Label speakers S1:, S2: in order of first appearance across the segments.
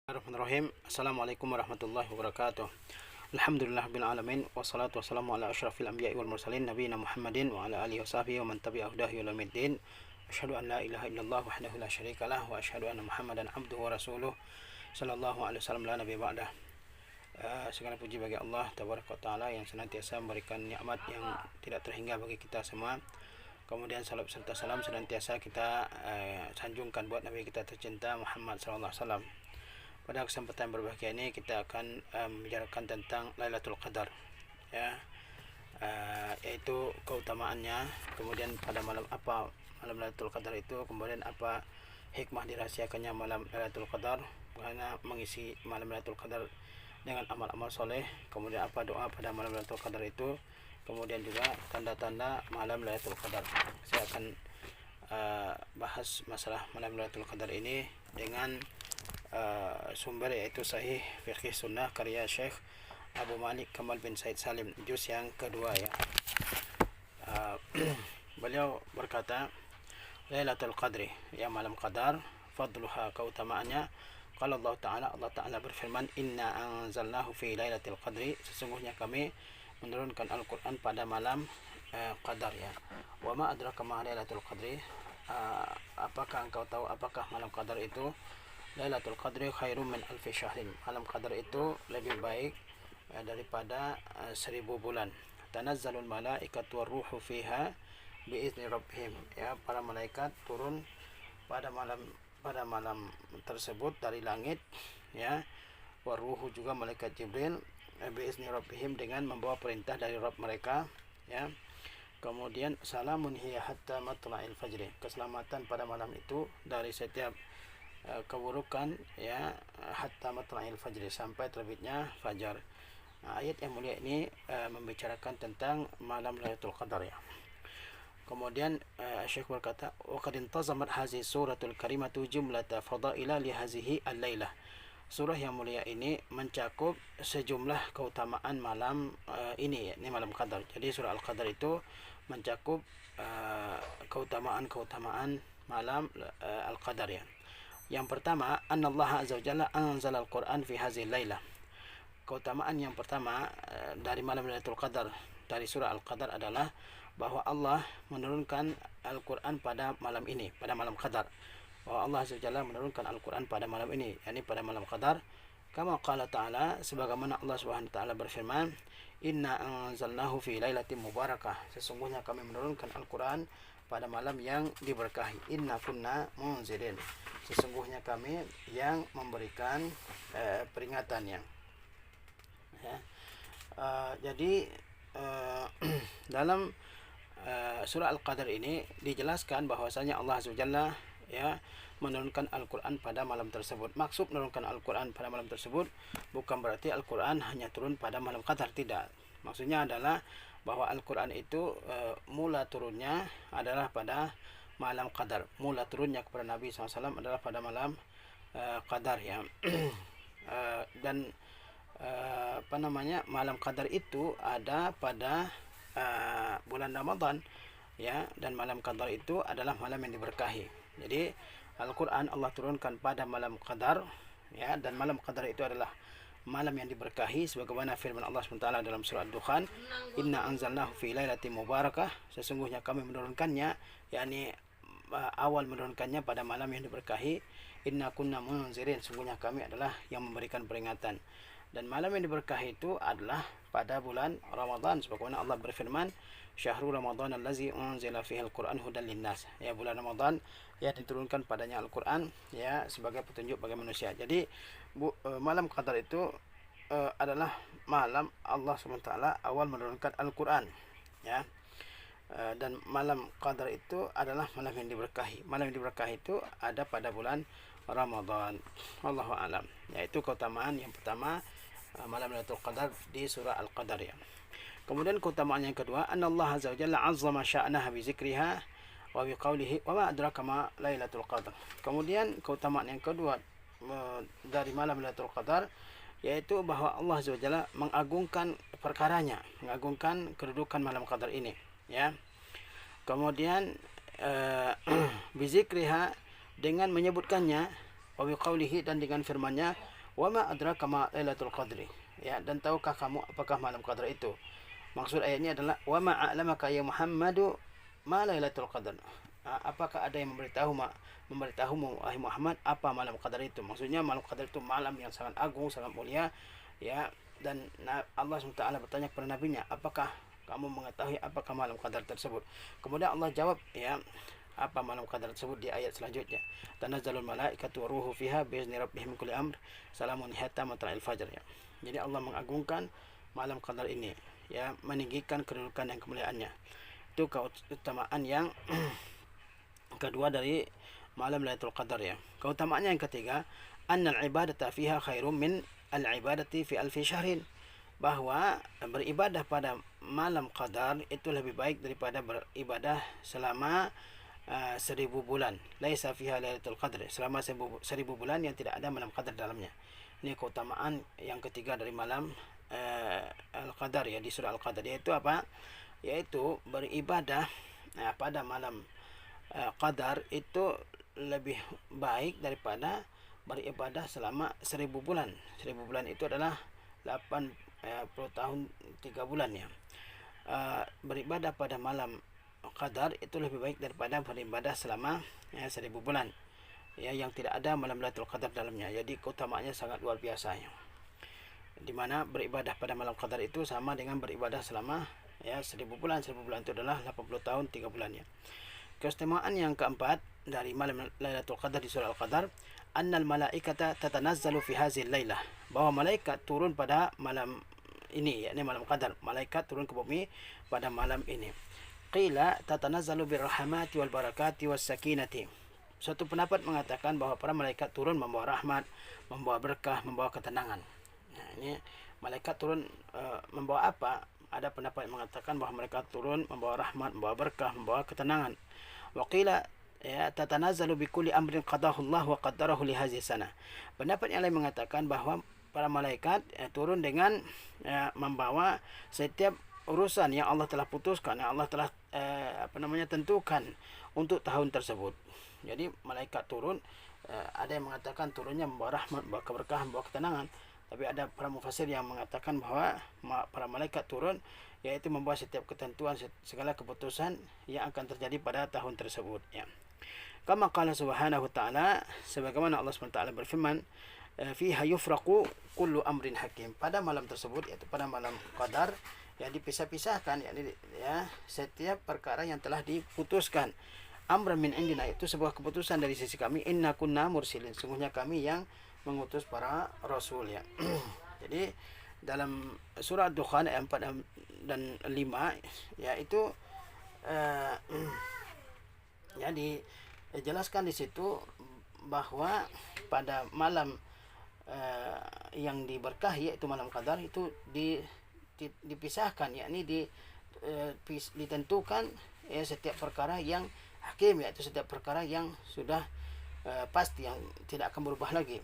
S1: Bismillahirrahmanirrahim. Assalamualaikum warahmatullahi wabarakatuh. Alhamdulillahirabbil alamin wassalatu wassalamu ala asyrafil anbiya'i wal mursalin nabiyina Muhammadin wa ala alihi washabihi wa man tabi'ahu hudahu ila yaumiddin. Asyhadu an la ilaha illallah wahdahu la syarikalah wa asyhadu anna Muhammadan abduhu wa rasuluh sallallahu alaihi wasallam la nabiyya ba'dah. Segala puji bagi Allah tabaraka taala yang senantiasa memberikan nikmat yang tidak terhingga bagi kita semua. Kemudian salam serta salam senantiasa kita sanjungkan buat Nabi kita tercinta Muhammad sallallahu alaihi wasallam. Pada kesempatan berbahagia ini kita akan membicarakan tentang Lailatul Qadar, ya, yaitu keutamaannya, kemudian pada malam apa malam Lailatul Qadar itu, kemudian apa hikmah dirahasiakannya malam Lailatul Qadar, karena mengisi malam Lailatul Qadar dengan amal-amal soleh, kemudian apa doa pada malam Lailatul Qadar itu, kemudian juga tanda-tanda malam Lailatul Qadar. Saya akan bahas masalah malam Lailatul Qadar ini dengan sumber yaitu Sahih Fiqh Sunnah karya Syekh Abu Malik Kamal bin Said Salim, juz yang kedua, ya. Beliau berkata, Lailatul Qadri, ya malam Qadar, fadluha, keutamaannya. Qala Allah Ta'ala berfirman, Inna anzalnahu fi Lailatul Qadri, sesungguhnya kami menurunkan Al-Quran pada malam Qadar, ya. Wa ma adraka ma Lailatul Qadri, apakah engkau tahu apakah malam Qadar itu? Lailatul Qadri khairum min alfi syahrin, malam Qadar itu lebih baik daripada 1000 bulan. Tanazzalul malaikatu warruhu fiha biizni rabbihim, ya, para malaikat turun pada malam tersebut dari langit, ya. Warruhu juga malaikat Jibril biizni rabbihim, dengan membawa perintah dari Rabb mereka, ya. Kemudian salamun hiya hatta matla'il fajri, keselamatan pada malam itu dari setiap keburukan, ya, hatta matla'il fajri, sampai terbitnya fajar. Ayat yang mulia ini membicarakan tentang malam Lailatul Qadar, ya. Kemudian Syekh berkata, wa qad intazamat hazihi suratul karimatu jumlata fadaila li hazihi al-lailah. Surah yang mulia ini mencakup sejumlah keutamaan malam ini, yakni malam Qadar. Jadi surah Al-Qadar itu mencakup keutamaan malam Al-Qadar, ya. Yang pertama, annallaha azza wa jalla anzala al-Qur'an fi hadhihi lailah. Keutamaan yang pertama dari malam Lailatul Qadar, dari surah Al-Qadar, adalah bahwa Allah menurunkan Al-Qur'an pada malam ini, pada malam Qadar. Bahwa Allah azza wa jalla menurunkan Al-Qur'an pada malam ini, yakni pada malam Qadar. Kama qala ta'ala, sebagaimana Allah Subhanahu wa taala berfirman, Inna anzalnahu fi lailatin mubarakah, sesungguhnya kami menurunkan Al-Qur'an pada malam yang diberkahi. Inna kunna munzirin, sesungguhnya kami yang memberikan peringatannya, ya. Jadi dalam surah Al-Qadar ini dijelaskan bahwasanya Allah Azza wa Jalla, ya, menurunkan Al-Quran pada malam tersebut. Maksud menurunkan Al-Quran pada malam tersebut bukan berarti Al-Quran hanya turun pada malam Qadar, tidak. Maksudnya adalah bahwa Al-Quran itu mula turunnya adalah pada malam Qadar. Mula turunnya kepada Nabi SAW adalah pada malam Qadar, ya. Dan malam Qadar itu ada pada bulan Ramadan, ya, dan malam Qadar itu adalah malam yang diberkahi. Jadi Al-Quran Allah turunkan pada malam Qadar, ya, dan malam Qadar itu adalah malam yang diberkahi, sebagaimana firman Allah SWT dalam surah Ad-Dukhan, Inna anzalnahu fi lailatin mubarakah, sesungguhnya kami menurunkannya, yakni awal menurunkannya pada malam yang diberkahi. Inna kunna munzirin, sungguhnya kami adalah yang memberikan peringatan. Dan malam yang diberkahi itu adalah pada bulan Ramadan, sebagaimana Allah berfirman, Syahrul Ramadan allazi unzila fihi al-Qur'an hudan linnas, ya, bulan Ramadan yang diturunkan padanya Al-Qur'an, ya, sebagai petunjuk bagi manusia. Jadi malam Qadar itu adalah malam Allah SWT awal menurunkan Al-Quran, ya. Dan malam Qadar itu adalah malam yang diberkahi. Malam yang diberkahi itu ada pada bulan Ramadan. Wallahu a'lam. Yaitu keutamaan yang pertama malam Lailatul Qadar di surah Al-Qadar, ya. Kemudian keutamaan yang kedua, annallaha azza wa jalla 'azzama sya'naha bi zikriha wa bi qawlihi wa ma adraka ma Lailatul Qadar. Kemudian keutamaan yang kedua dari malam Lailatul Qadar, yaitu bahwa Allah azza wa jalla mengagungkan perkaranya, mengagungkan kedudukan malam Qadar ini, ya. Kemudian bizikriha, dengan menyebutkannya, wa biqaulihi, dan dengan firman-Nya, Wa ma adraka ma Lailatul Qadri. Ya, dan tahukah kamu apakah malam qadar itu? Maksud ayat ini adalah wa ma a'lamaka ya Muhammadu ma Lailatul Qadar. Apakah ada yang memberitahumu wahai Muhammad apa malam qadar itu? Maksudnya malam qadar itu malam yang sangat agung, sangat mulia, ya. Dan Allah SWT bertanya kepada nabinya, apakah kamu mengetahui apakah malam qadar tersebut? Kemudian Allah jawab, ya, apa malam qadar tersebut di ayat selanjutnya. Tanazzalul malaikatu waruhu fiha biizni rabbihim kulli amr salamun hatta matla'il fajr, ya. Jadi Allah mengagungkan malam qadar ini, ya, meninggikan kedudukan dan kemuliaannya. Itu keutamaan yang kedua dari malam Lailatul Qadar, ya. Keutamaannya yang ketiga, annal ibadata fiha khairum min al-ibadati fi alfi syahrin, bahwa beribadah pada malam qadar itu lebih baik daripada beribadah selama 1000 bulan. Laisa fiha Lailatul Qadar, selama 1000 bulan yang tidak ada malam qadar dalamnya. Ini keutamaan yang ketiga dari malam Al-Qadar, ya, di surah Al-Qadar, yaitu apa? Yaitu beribadah pada malam qadar itu lebih baik daripada beribadah selama 1000 bulan. 1000 bulan itu adalah 80 tahun 3 bulan, ya. Beribadah pada malam qadar itu lebih baik daripada beribadah selama 1000 bulan, ya, yang tidak ada malam Lailatul Qadar dalamnya. Jadi keutamaannya sangat luar biasa, ya. Di mana beribadah pada malam qadar itu sama dengan beribadah selama 1000 bulan. 1000 bulan itu adalah 80 tahun 3 bulan, ya. Keistimewaan yang keempat dari malam Lailatul Qadar di surah Al-Qadar, annal malaikata tatanazzalu fi hadzal lailah, bahwa malaikat turun pada malam ini, yakni malam qadar. Malaikat turun ke bumi pada malam ini. Qila tatanazzalu birrahmati wal barakati was sakinati. Suatu pendapat mengatakan bahwa para malaikat turun membawa rahmat, membawa berkah, membawa ketenangan. Nah, ini malaikat turun membawa apa? Ada pendapat yang mengatakan bahwa mereka turun membawa rahmat, membawa berkah, membawa ketenangan. Waqila ya tatanazzalu bi kulli amrin qadahu Allah wa qaddarahu li hadhihi sanah. Pendapat yang lain mengatakan bahwa para malaikat turun dengan membawa setiap urusan yang Allah telah putuskan, yang Allah telah tentukan untuk tahun tersebut. Jadi malaikat turun, ada yang mengatakan turunnya membawa rahmat, membawa keberkahan, membawa ketenangan. Tapi ada para mufassir yang mengatakan bahwa para malaikat turun yaitu membawa setiap ketentuan, segala keputusan yang akan terjadi pada tahun tersebut, ya. Kama qala subhanahu ta'ala, sebagaimana Allah SWT berfirman, fiha yufraqu kullu amrin hakim, pada malam tersebut, yaitu pada malam qadar, ya, dipisah-pisahkan, ya, setiap perkara yang telah diputuskan. Amran min indina, itu sebuah keputusan dari sisi kami. Inna kunna mursilin, sungguhnya kami yang mengutus para rasul, ya. Jadi dalam surah Dukhan ayat 4 dan 5, ya, itu ya dijelaskan di situ bahwa pada malam yang diberkahi, yaitu malam qadar, itu dipisahkan, yakni ditentukan, ya, setiap perkara yang hakim, yaitu setiap perkara yang sudah pasti, yang tidak akan berubah lagi.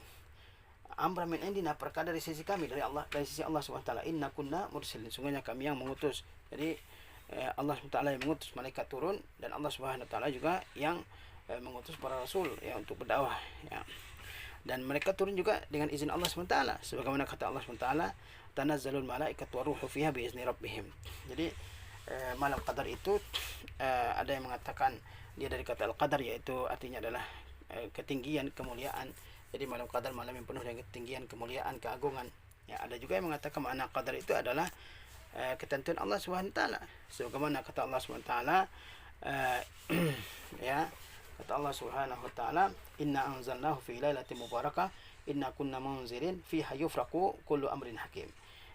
S1: Amra min indina, perkara dari sisi kami, dari Allah, dari sisi Allah SWT. Inna kunna mursilin, sungguhnya kami yang mengutus. Jadi Allah SWT yang mengutus malaikat turun, dan Allah SWT juga yang mengutus para rasul, ya, untuk berdakwah, ya. Dan mereka turun juga dengan izin Allah SWT, sebagaimana kata Allah SWT, tanazzalul malaikatu waruhu fiha biizni rabbihim. Jadi malam qadar itu ada yang mengatakan dia dari kata al-qadar, yaitu artinya adalah ketinggian, kemuliaan. Jadi malam qadar malam yang penuh dengan ketinggian, kemuliaan, keagungan. Ya, ada juga yang mengatakan makna qadar itu adalah ketentuan Allah SWT. Sebagaimana kata Allah SWT, ya, kata Allah Subhanahu wa taala, inna anzalnahu fi lailatin mubarakah inna kunna munzirin fiha yufraqu kullu amrin hakim.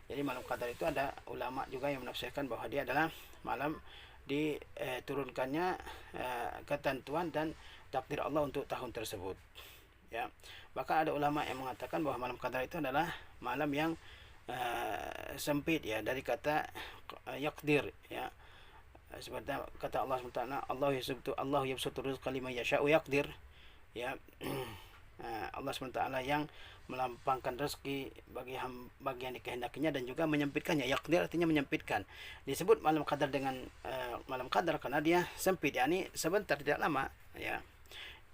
S1: Jadi malam qadar itu ada ulama juga yang menafsirkan bahwa dia adalah malam diturunkannya ketentuan dan takdir Allah untuk tahun tersebut, ya. Bahkan ada ulama yang mengatakan bahwa malam qadar itu adalah malam yang sempit, ya, dari kata yaqdir, ya. Seperti kata Allah SWT, Allah yabsutu rizqa liman yasha'u yaqdir, ya. Allah SWT yang melampangkan rezeki bagi yang dikehendakinya dan juga menyempitkannya. Yaqdir artinya menyempitkan. Disebut malam qadar dengan malam qadar karena dia sempit, yakni sebentar, tidak lama, ya.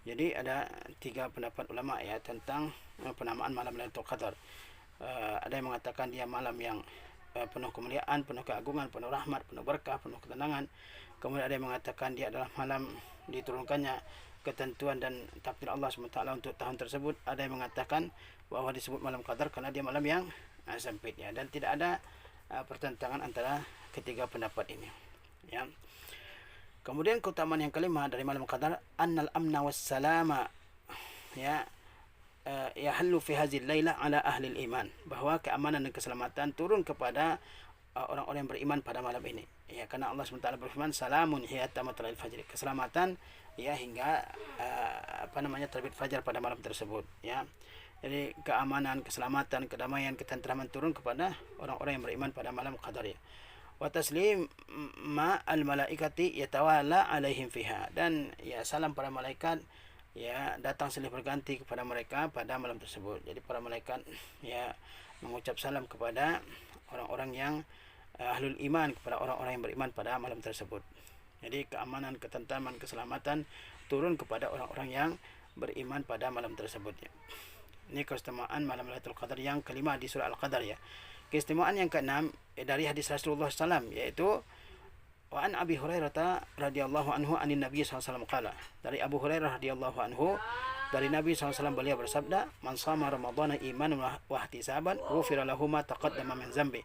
S1: Jadi ada 3 pendapat ulama ya tentang penamaan malam Lailatul Qadar. Ada yang mengatakan dia malam yang penuh kemuliaan, penuh keagungan, penuh rahmat, penuh berkah, penuh ketenangan. Kemudian ada yang mengatakan dia adalah malam diturunkannya ketentuan dan takdir Allah SWT untuk tahun tersebut. Ada yang mengatakan bahwa disebut malam Qadar karena dia malam yang sempit ya, dan tidak ada pertentangan antara ketiga pendapat ini ya. Kemudian keutamaan yang kelima dari malam Qadar, annal amna was salama ya yahallu fi hadhihi lailah ala ahli iman, bahwa keamanan dan keselamatan turun kepada orang-orang yang beriman pada malam ini ya, karena Allah SWT berfirman salamun hiya hatta matla'il fajr, keselamatan ya hingga terbit fajar pada malam tersebut ya. Jadi keamanan, keselamatan, kedamaian, ketentraman turun kepada orang-orang yang beriman pada malam Qadar ya. Wa taslim ma al malaikati yatawalla alaihim fiha, dan ya salam para malaikat ya datang silih berganti kepada mereka pada malam tersebut. Jadi para malaikat ya mengucap salam kepada orang-orang yang ahlul iman, kepada orang-orang yang beriman pada malam tersebut. Jadi keamanan, ketentraman, keselamatan turun kepada orang-orang yang beriman pada malam tersebut ya. Ini keistimewaan malam Lailatul Qadar yang kelima di surah Al-Qadar ya. Keistimewaan yang keenam dari hadis Rasulullah SAW, yaitu wa an Abi Hurairah radhiyallahu anhu anin Nabi SAW qala, dari Abu Hurairah radhiyallahu anhu dari Nabi SAW beliau bersabda, man shama ramadhana imanan wa ihtisaban ghufira lahu ma taqaddama min dzambi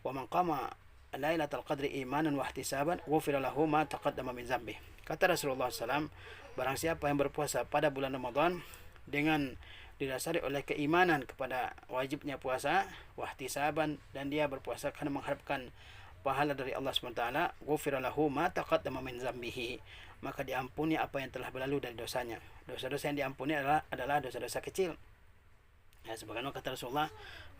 S1: wa man qama lailatul qadri imanan wa ihtisaban ghufira lahu ma taqaddama min dzambi. Kata Rasulullah SAW, barang siapa yang berpuasa pada bulan Ramadan dengan didasari oleh keimanan kepada wajibnya puasa, wahtisaban, dan dia berpuasa karena mengharapkan pahala dari Allah SWT, ghufira lahu ma taqaddama min dzambihi, maka diampuni apa yang telah berlalu dari dosanya. Dosa-dosa yang diampuni adalah dosa-dosa kecil. Ya, sebagaimana kata Rasulullah,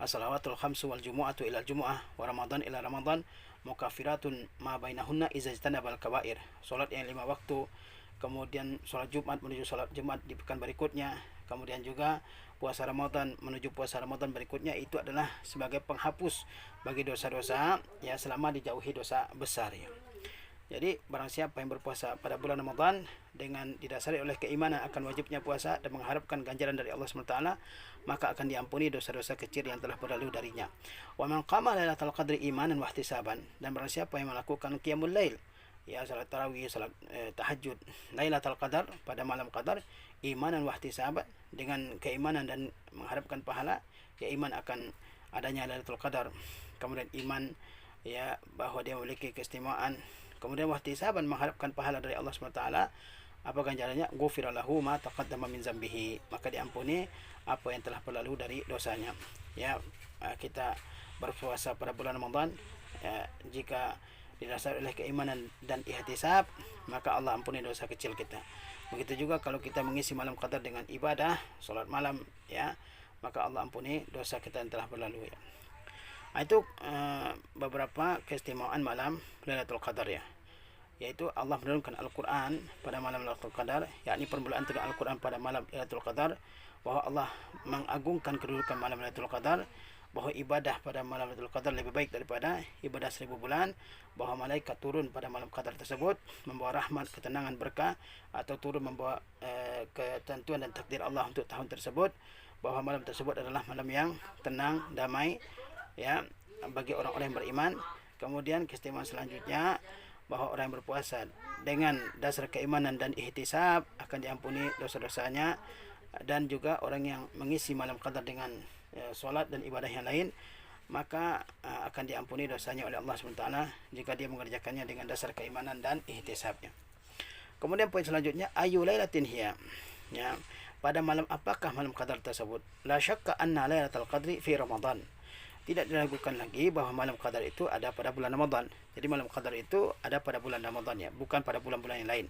S1: as-salawatul khamsu wal jumu'atu ila jumu'ah wa ramadan ila ramadan mukaffiratun ma bainahunna idza ijtanabal kaba'ir. Salat yang 5 waktu, kemudian salat Jumat menuju salat Jumat di pekan berikutnya, kemudian juga puasa Ramadan menuju puasa Ramadan berikutnya, itu adalah sebagai penghapus bagi dosa-dosa ya selama dijauhi dosa besar ya. Jadi barang siapa yang berpuasa pada bulan Ramadan dengan didasari oleh keimanan akan wajibnya puasa dan mengharapkan ganjaran dari Allah SWT, maka akan diampuni dosa-dosa kecil yang telah berlalu darinya. Wa man qama lailatul qadri imanan wa ihtisaban, dan barang siapa yang melakukan qiyamul lail ya, salat tarawih, salat tahajud Lailatul Qadar pada malam Qadar, imanan wa ihtisaban, dengan keimanan dan mengharapkan pahala, ya iman akan adanya Lailatul Qadar, kemudian iman ya bahwa dia memiliki keistimewaan, kemudian wa ihtisaban, mengharapkan pahala dari Allah SWT, apa ganjarannya? Ghufira lahu ma taqaddama min dzambihi, maka diampuni apa yang telah berlalu dari dosanya ya. Kita berpuasa pada bulan Ramadan ya, jika didasari oleh keimanan dan ihtisab, maka Allah ampuni dosa kecil kita. Begitu juga kalau kita mengisi malam Qadar dengan ibadah, salat malam ya, maka Allah ampuni dosa kita yang telah berlalu ya. Itu beberapa keistimewaan malam Lailatul Qadar ya, yaitu Allah menurunkan Al-Quran pada malam Lailatul Qadar, yakni permulaan turun Al-Quran pada malam Lailatul Qadar, bahwa Allah mengagungkan kedudukan malam Lailatul Qadar, bahwa ibadah pada malam Lailatul Qadar lebih baik daripada ibadah 1000 bulan, bahwa malaikat turun pada malam Qadar tersebut membawa rahmat, ketenangan, berkah, atau turun membawa ketentuan dan takdir Allah untuk tahun tersebut, bahwa malam tersebut adalah malam yang tenang, damai ya bagi orang-orang yang beriman. Kemudian keistimewaan selanjutnya, bahwa orang yang berpuasa dengan dasar keimanan dan ihtisab akan diampuni dosa-dosanya, dan juga orang yang mengisi malam Qadar dengan solat dan ibadah yang lain, maka akan diampuni dosanya oleh Allah SWT jika dia mengerjakannya dengan dasar keimanan dan ihtisabnya. Kemudian poin selanjutnya, ayu lailatin hiya ya, pada malam apakah malam Qadar tersebut? La syakka anna lailatul qadri fi Ramadan, tidak diragukan lagi bahwa malam Qadar itu ada pada bulan Ramadan. Jadi malam Qadar itu ada pada bulan Ramadan ya, bukan pada bulan-bulan yang lain.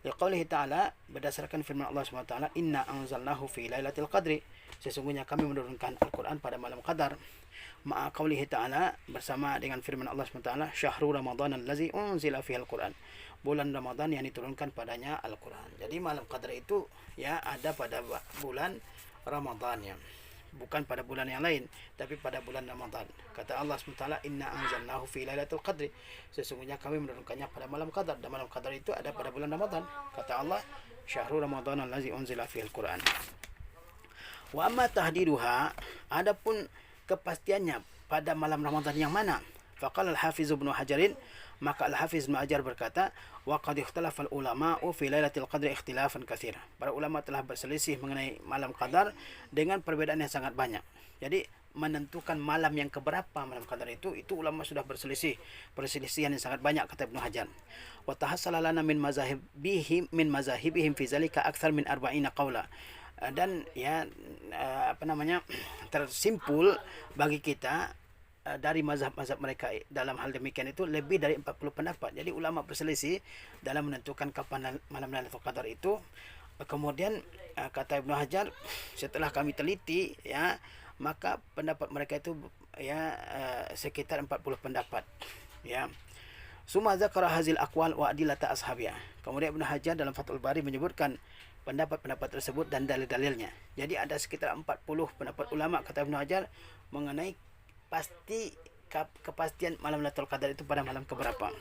S1: Liqaulihi ta'ala, berdasarkan firman Allah SWT, inna anzalnahu fi lailatul qadri, sesungguhnya kami menurunkan Al-Quran pada malam Qadar. Ma'a qaulihi ta'ala, bersama dengan firman Allah SWT, syahrul ramadan allazi unzila fihi al-Quran, bulan Ramadan yang diturunkan padanya Al-Quran. Jadi malam Qadar itu ya ada pada bulan Ramadan ya, bukan pada bulan yang lain, tapi pada bulan Ramadan. Kata Allah SWT, inna anzalnahu fi lailatul qadri, sesungguhnya kami menurunkannya pada malam Qadar, dan malam Qadar itu ada pada bulan Ramadan. Kata Allah, syahrul ramadhan allazi unzila fihi al-Qur'an. Wa amma tahdiduha, adapun kepastiannya pada malam Ramadan yang mana? Faqala al-Hafiz Ibnu Hajarin, maka Al-Hafiz Ibnu Hajar berkata, wa qad ikhtalafa al-ulama'u fi lailatul qadri ikhtilafan katsir. Para ulama telah berselisih mengenai malam qadar dengan perbedaan yang sangat banyak. Jadi menentukan malam yang keberapa malam qadar itu ulama sudah berselisih, perselisihan yang sangat banyak, kata Ibnu Hajar. Wa tahassala lana min mazahibihim fi zalika akthar min 40 qaula. Dan ya tersimpul bagi kita dari mazhab-mazhab mereka dalam hal demikian itu lebih dari 40 pendapat. Jadi ulama berselisih dalam menentukan kapan malam Lailatul Qadar itu. Kemudian kata Ibnu Hajar, setelah kami teliti ya, maka pendapat mereka itu ya sekitar 40 pendapat ya. Summa dzakara hazil aqwal wa adillata ashabiyah. Kemudian Ibnu Hajar dalam Fathul Bari menyebutkan pendapat-pendapat tersebut dan dalil-dalilnya. Jadi ada sekitar 40 pendapat ulama, kata Ibnu Hajar, mengenai kepastian malam Lailatul Qadar itu pada malam keberapa.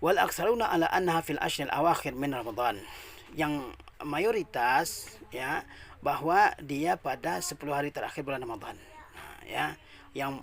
S1: Wal aksaruna ala annaha fil ashril awakhir min Ramadan. Yang mayoritas ya bahwa dia pada 10 hari terakhir bulan Ramadan. Ya, yang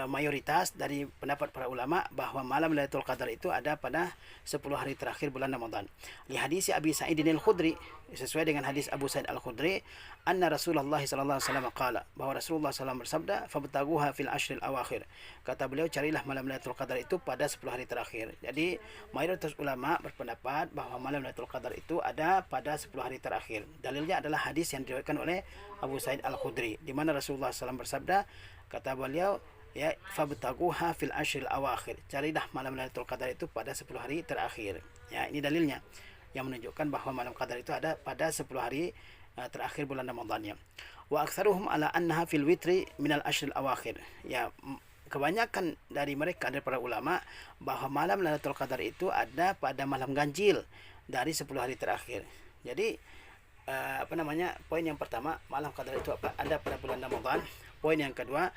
S1: mayoritas dari pendapat para ulama bahwa malam Lailatul Qadar itu ada pada 10 hari terakhir bulan Ramadan. Li hadis Abi Sa'id al-Khudri, sesuai dengan hadis Abu Sa'id al-Khudri, anna Rasulullah sallallahu alaihi wasallam qala, bahwa Rasulullah SAW bersabda, fabtaguha fil ashril awakhir. Kata beliau, carilah malam Lailatul Qadar itu pada 10 hari terakhir. Jadi mayoritas ulama berpendapat bahwa malam Lailatul Qadar itu ada pada 10 hari terakhir. Dalilnya adalah hadis yang diriwayatkan oleh Abu Sa'id al-Khudri, di mana Rasulullah SAW bersabda, kata beliau, ya, fabtaguha fil ashril awakhir. Carilah malam Lailatul Qadar itu pada 10 hari terakhir. Ya, ini dalilnya yang menunjukkan bahwa malam Qadar itu ada pada 10 hari terakhir bulan Ramadan. Wa aktsaruhum ala annaha fil witri minal ashril awakhir. Ya, kebanyakan dari mereka, dari para ulama, bahwa malam Lailatul Qadar itu ada pada malam ganjil dari 10 hari terakhir. Jadi poin yang pertama, malam Qadar itu ada pada bulan Ramadan. Poin yang kedua,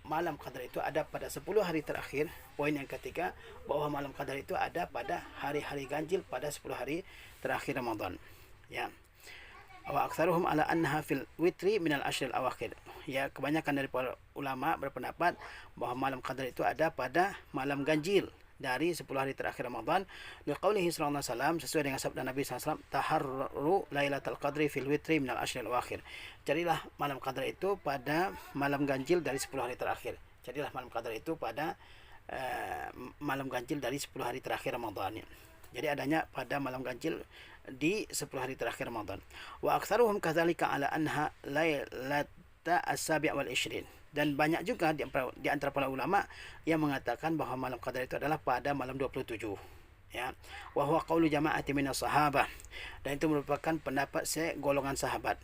S1: malam Qadar itu ada pada 10 hari terakhir. Poin yang ketiga, bahwa malam Qadar itu ada pada hari-hari ganjil pada 10 hari terakhir Ramadan. Ya. Wa aktsaruhum ala annaha fil witri minal ashril awakhir. Ya, kebanyakan dari para ulama berpendapat bahwa malam Qadar itu ada pada malam ganjil dari 10 hari terakhir Ramadan. Liqaulihi sallallahu alaihi wasallam, sesuai dengan sabda Nabi sallallahu alaihi wasallam, taharru lailatul qadri fil witri minal ashril awakhir. Carilah malam Qadar itu pada malam ganjil dari 10 hari terakhir. Carilah malam Qadar itu pada malam ganjil dari 10 hari terakhir Ramadan. Jadi adanya pada malam ganjil di 10 hari terakhir Ramadan. Wa aktsaruhum kadzalika ala anha lailata as-sabi' wal 20. Dan banyak juga di antara para ulama yang mengatakan bahwa malam Qadar itu adalah pada malam 27. Ya, wa huwa qaulu jama'ati minas sahabah. Dan itu merupakan pendapat segolongan sahabat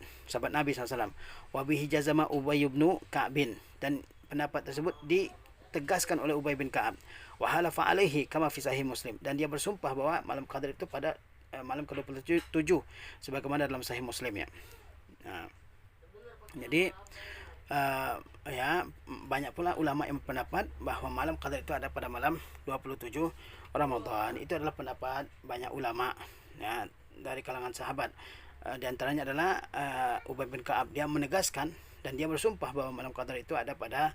S1: Nabi SAW. Wa bihi jazama Ubay bin Ka'b. Dan pendapat tersebut ditegaskan oleh Ubay bin Ka'ab. Wa halafa alaihi kama fi sahih Muslim. Dan dia bersumpah bahwa malam Qadar itu pada malam ke-27 sebagaimana dalam sahih Muslim ya. Nah, jadi ya, banyak pula ulama yang berpendapat bahwa malam Qadar itu ada pada malam 27 Ramadan. Itu adalah pendapat banyak ulama ya, dari kalangan sahabat. Di antaranya adalah Ubay bin Ka'ab. Dia menegaskan dan dia bersumpah bahwa malam Qadar itu ada pada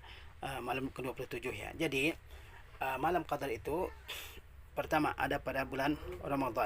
S1: malam ke-27 ya. Jadi malam Qadar itu pertama ada pada bulan Ramadan.